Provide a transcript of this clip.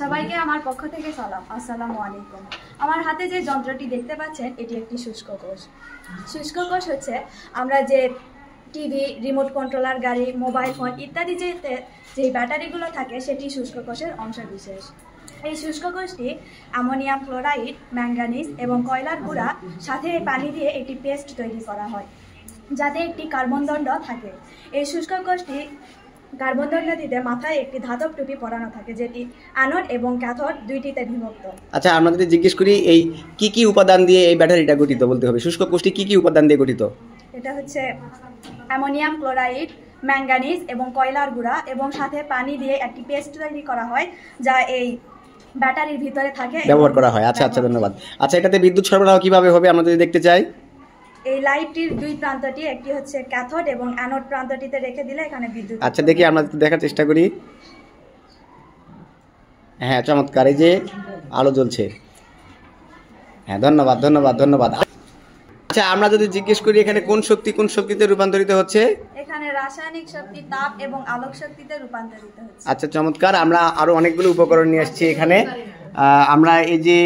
সবাইকে আমার পক্ষ থেকে সালাম, আসসালামু আলাইকুম। আমার হাতে যে যন্ত্রটি দেখতে পাচ্ছেন এটি একটি শুষ্ক কোষ। শুষ্ক কোষ হচ্ছে আমরা যে টিভি, রিমোট কন্ট্রোলার গাড়ি, মোবাইল ফোন ইত্যাদি যে ব্যাটারিগুলো থাকে সেটি শুষ্ক কোষের অংশবিশেষ। এই শুষ্ক কোষটি অ্যামোনিয়াম ক্লোরাইড, ম্যাঙ্গানিজ এবং কয়লার গুঁড়া সাথে পানি দিয়ে একটি পেস্ট তৈরি করা হয় যাতে একটি কার্বন দণ্ড থাকে। এই শুষ্ক কোষটি কার্বন দণ্ডটিতে মাথায় একটি ধাতব টুপি পরানো থাকে যেটি অ্যানোড এবং ক্যাথোড দুইটিতে বিভক্ত। আচ্ছা, আমরা যদি জিজ্ঞেস করি এই কি উপাদান দিয়ে এই ব্যাটারিটা গঠিত বলতে হবে। শুষ্ক কোষটি কি উপাদান দিয়ে গঠিত? এটা হচ্ছে অ্যামোনিয়াম ক্লোরাইড, ম্যাঙ্গানিজ এবং কয়লার গুঁড়া এবং সাথে পানি দিয়ে একটি পেস্ট তৈরি করা হয় যা এই ব্যাটারির ভিতরে থাকে ব্যবহার করা হয়। আচ্ছা, ধন্যবাদ। আচ্ছা, এটাতে বিদ্যুৎ সরবরাহ কিভাবে হবে আমরা যদি দেখতে চাই? এই লাইটটির দুই প্রান্তটি, একটি হচ্ছে ক্যাথোড এবং অ্যানোড প্রান্তটিতে রেখে দিলে এখানে বিদ্যুৎ। আচ্ছা, দেখি আমরা দেখার চেষ্টা করি। হ্যাঁ, চমৎকার, এই যে আলো জ্বলছে। হ্যাঁ, ধন্যবাদ। আচ্ছা, আমরা যদি জিজ্ঞেস করি এখানে কোন শক্তিতে রূপান্তরিত হচ্ছে? এখানে রাসায়নিক শক্তি তাপ এবং আলোক শক্তিতে রূপান্তরিত হচ্ছে। আচ্ছা, চমৎকার। আমরা আরো অনেকগুলো উপকরণ নিয়ে আসছি এখানে। আমরা এই যে